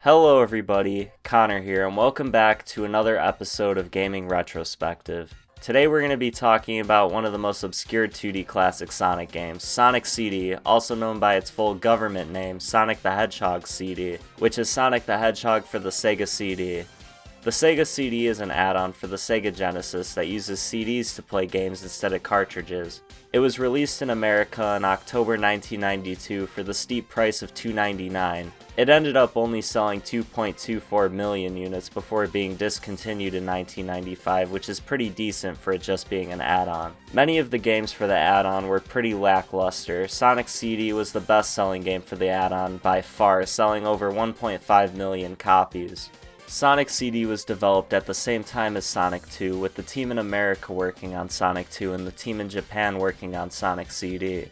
Hello everybody, Connor here, and welcome back to another episode of Gaming Retrospective. Today we're going to be talking about one of the most obscure 2D classic Sonic games, Sonic CD, also known by its full government name, Sonic the Hedgehog CD, which is Sonic the Hedgehog for the Sega CD. The Sega CD is an add-on for the Sega Genesis that uses CDs to play games instead of cartridges. It was released in America in October 1992 for the steep price of $2.99. It ended up only selling 2.24 million units before being discontinued in 1995, which is pretty decent for it just being an add-on. Many of the games for the add-on were pretty lackluster. Sonic CD was the best-selling game for the add-on by far, selling over 1.5 million copies. Sonic CD was developed at the same time as Sonic 2, with the team in America working on Sonic 2 and the team in Japan working on Sonic CD.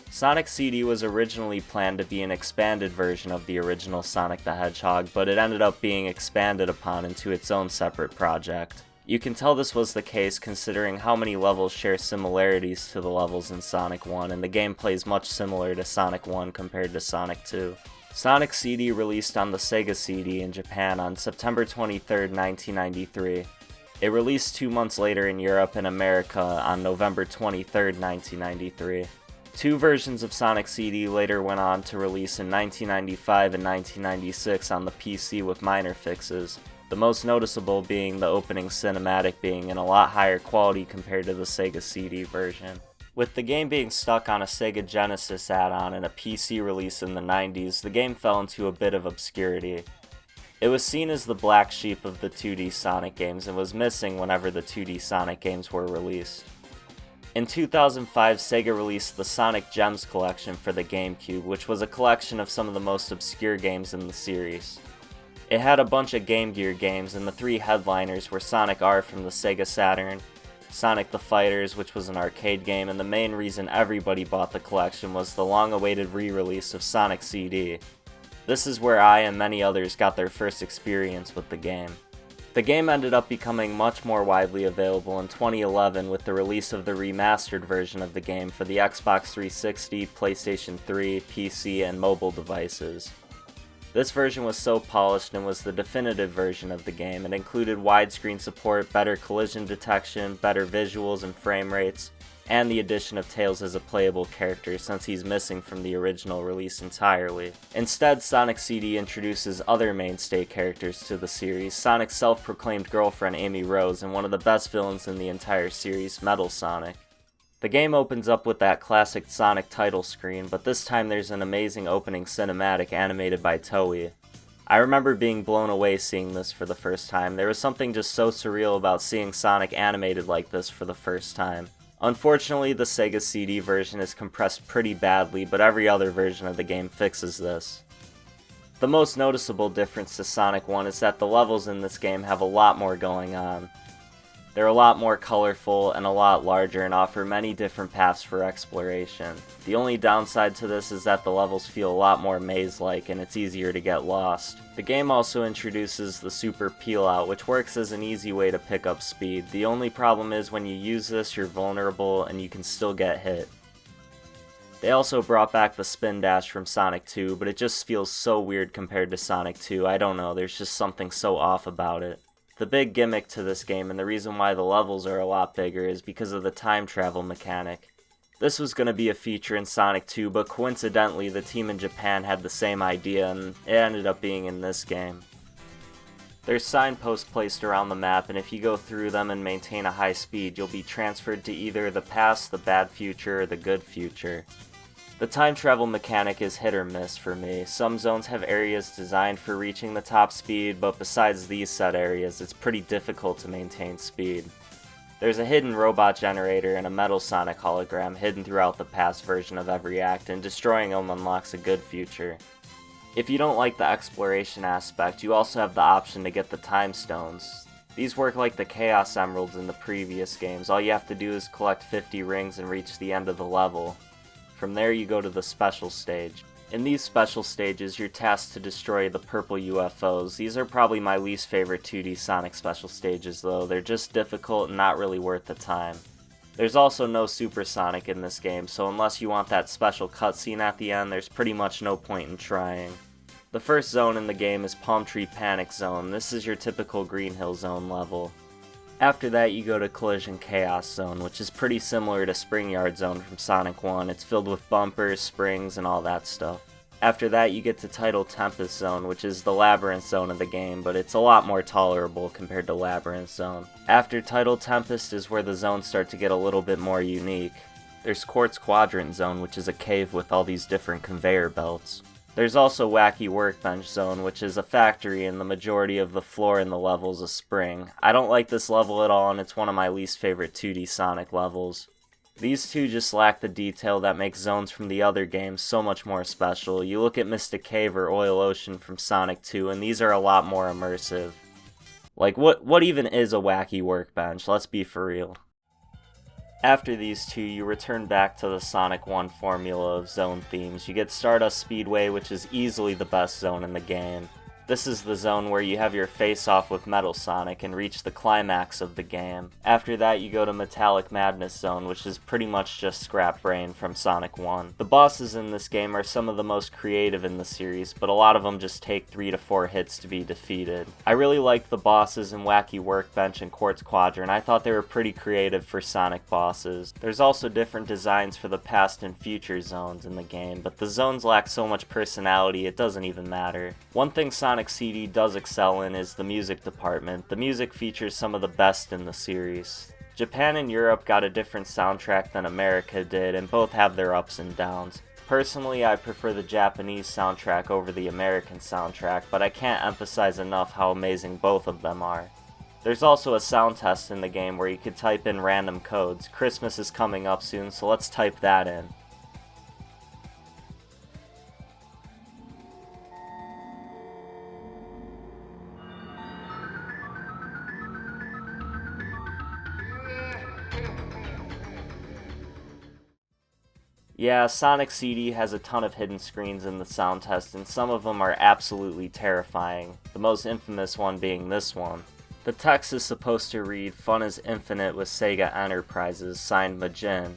Sonic CD was originally planned to be an expanded version of the original Sonic the Hedgehog, but it ended up being expanded upon into its own separate project. You can tell this was the case considering how many levels share similarities to the levels in Sonic 1, and the gameplay is much similar to Sonic 1 compared to Sonic 2. Sonic CD released on the Sega CD in Japan on September 23, 1993. It released 2 months later in Europe and America on November 23, 1993. Two versions of Sonic CD later went on to release in 1995 and 1996 on the PC with minor fixes, the most noticeable being the opening cinematic being in a lot higher quality compared to the Sega CD version. With the game being stuck on a Sega Genesis add-on and a PC release in the 90s, the game fell into a bit of obscurity. It was seen as the black sheep of the 2D Sonic games and was missing whenever the 2D Sonic games were released. In 2005, Sega released the Sonic Gems collection for the GameCube, which was a collection of some of the most obscure games in the series. It had a bunch of Game Gear games, and the three headliners were Sonic R from the Sega Saturn, Sonic the Fighters, which was an arcade game, and the main reason everybody bought the collection was the long-awaited re-release of Sonic CD. This is where I and many others got their first experience with the game. The game ended up becoming much more widely available in 2011 with the release of the remastered version of the game for the Xbox 360, PlayStation 3, PC, and mobile devices. This version was so polished and was the definitive version of the game. It included widescreen support, better collision detection, better visuals and frame rates, and the addition of Tails as a playable character since he's missing from the original release entirely. Instead, Sonic CD introduces other mainstay characters to the series, Sonic's self-proclaimed girlfriend Amy Rose, and one of the best villains in the entire series, Metal Sonic. The game opens up with that classic Sonic title screen, but this time there's an amazing opening cinematic animated by Toei. I remember being blown away seeing this for the first time. There was something just so surreal about seeing Sonic animated like this for the first time. Unfortunately, the Sega CD version is compressed pretty badly, but every other version of the game fixes this. The most noticeable difference to Sonic 1 is that the levels in this game have a lot more going on. They're a lot more colorful and a lot larger and offer many different paths for exploration. The only downside to this is that the levels feel a lot more maze-like and it's easier to get lost. The game also introduces the Super Peel Out, which works as an easy way to pick up speed. The only problem is when you use this, you're vulnerable and you can still get hit. They also brought back the Spin Dash from Sonic 2, but it just feels so weird compared to Sonic 2. I don't know, there's just something so off about it. The big gimmick to this game, and the reason why the levels are a lot bigger, is because of the time travel mechanic. This was going to be a feature in Sonic 2, but coincidentally the team in Japan had the same idea, and it ended up being in this game. There's signposts placed around the map, and if you go through them and maintain a high speed, you'll be transferred to either the past, the bad future, or the good future. The time travel mechanic is hit or miss for me. Some zones have areas designed for reaching the top speed, but besides these set areas, it's pretty difficult to maintain speed. There's a hidden robot generator and a Metal Sonic hologram hidden throughout the past version of every act, and destroying them unlocks a good future. If you don't like the exploration aspect, you also have the option to get the Time Stones. These work like the Chaos Emeralds in the previous games. All you have to do is collect 50 rings and reach the end of the level. From there you go to the special stage. In these special stages, you're tasked to destroy the purple UFOs. These are probably my least favorite 2D Sonic special stages though. They're just difficult and not really worth the time. There's also no Super Sonic in this game, so unless you want that special cutscene at the end, there's pretty much no point in trying. The first zone in the game is Palm Tree Panic Zone. This is your typical Green Hill Zone level. After that you go to Collision Chaos Zone, which is pretty similar to Spring Yard Zone from Sonic 1. It's filled with bumpers, springs, and all that stuff. After that you get to Tidal Tempest Zone, which is the Labyrinth Zone of the game, but it's a lot more tolerable compared to Labyrinth Zone. After Tidal Tempest is where the zones start to get a little bit more unique. There's Quartz Quadrant Zone, which is a cave with all these different conveyor belts. There's also Wacky Workbench Zone, which is a factory and the majority of the floor in the level is a spring. I don't like this level at all and it's one of my least favorite 2D Sonic levels. These two just lack the detail that makes zones from the other games so much more special. You look at Mystic Cave or Oil Ocean from Sonic 2 and these are a lot more immersive. Like what even is a Wacky Workbench? Let's be for real. After these two, you return back to the Sonic 1 formula of zone themes. You get Stardust Speedway, which is easily the best zone in the game. This is the zone where you have your face-off with Metal Sonic and reach the climax of the game. After that, you go to Metallic Madness Zone, which is pretty much just Scrap Brain from Sonic 1. The bosses in this game are some of the most creative in the series, but a lot of them just take 3 to 4 hits to be defeated. I really liked the bosses in Wacky Workbench and Quartz Quadrant. I thought they were pretty creative for Sonic bosses. There's also different designs for the past and future zones in the game, but the zones lack so much personality it doesn't even matter. One thing Sonic CD does excel in is the music department. The music features some of the best in the series. Japan and Europe got a different soundtrack than America did, and both have their ups and downs. Personally, I prefer the Japanese soundtrack over the American soundtrack, but I can't emphasize enough how amazing both of them are. There's also a sound test in the game where you could type in random codes. Christmas is coming up soon, so let's type that in. Yeah, Sonic CD has a ton of hidden screens in the sound test, and some of them are absolutely terrifying, the most infamous one being this one. The text is supposed to read, "Fun is infinite with Sega Enterprises, signed Majin."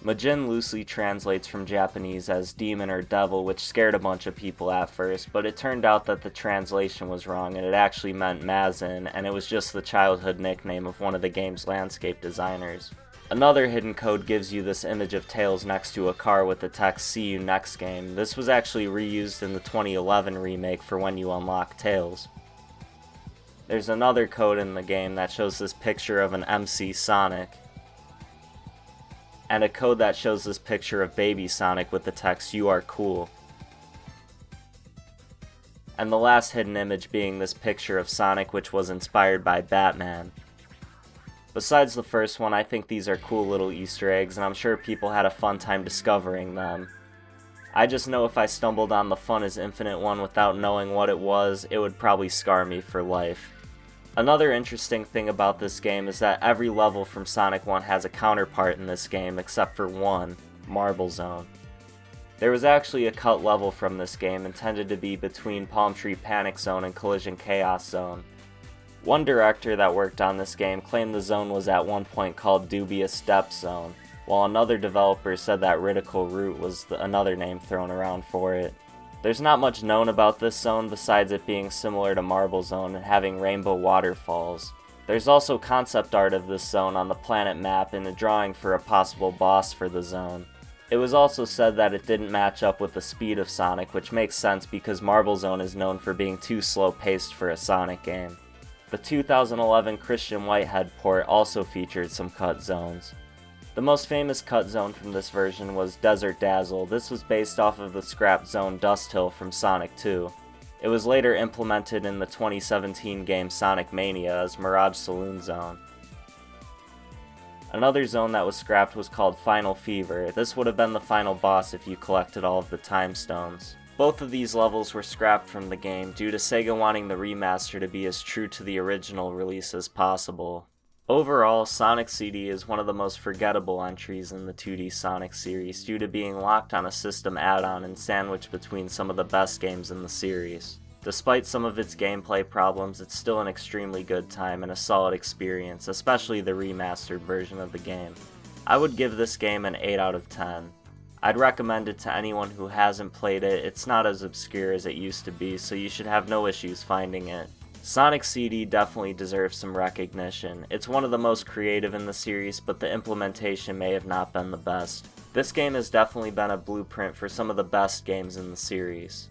Majin loosely translates from Japanese as demon or devil, which scared a bunch of people at first, but it turned out that the translation was wrong and it actually meant Mazin, and it was just the childhood nickname of one of the game's landscape designers. Another hidden code gives you this image of Tails next to a car with the text "See you next game." This was actually reused in the 2011 remake for when you unlock Tails. There's another code in the game that shows this picture of an MC Sonic, and a code that shows this picture of Baby Sonic with the text "You are cool." And the last hidden image being this picture of Sonic, which was inspired by Batman. Besides the first one, I think these are cool little Easter eggs, and I'm sure people had a fun time discovering them. I just know if I stumbled on the Fun is Infinite one without knowing what it was, it would probably scar me for life. Another interesting thing about this game is that every level from Sonic 1 has a counterpart in this game, except for one, Marble Zone. There was actually a cut level from this game intended to be between Palm Tree Panic Zone and Collision Chaos Zone. One director that worked on this game claimed the zone was at one point called Dubious Depth Zone, while another developer said that Radical Route was another name thrown around for it. There's not much known about this zone besides it being similar to Marble Zone and having rainbow waterfalls. There's also concept art of this zone on the planet map and a drawing for a possible boss for the zone. It was also said that it didn't match up with the speed of Sonic, which makes sense because Marble Zone is known for being too slow-paced for a Sonic game. The 2011 Christian Whitehead port also featured some cut zones. The most famous cut zone from this version was Desert Dazzle. This was based off of the scrap zone Dust Hill from Sonic 2. It was later implemented in the 2017 game Sonic Mania as Mirage Saloon Zone. Another zone that was scrapped was called Final Fever. This would have been the final boss if you collected all of the time stones. Both of these levels were scrapped from the game due to Sega wanting the remaster to be as true to the original release as possible. Overall, Sonic CD is one of the most forgettable entries in the 2D Sonic series due to being locked on a system add-on and sandwiched between some of the best games in the series. Despite some of its gameplay problems, it's still an extremely good time and a solid experience, especially the remastered version of the game. I would give this game an 8 out of 10. I'd recommend it to anyone who hasn't played it. It's not as obscure as it used to be, so you should have no issues finding it. Sonic CD definitely deserves some recognition. It's one of the most creative in the series, but the implementation may have not been the best. This game has definitely been a blueprint for some of the best games in the series.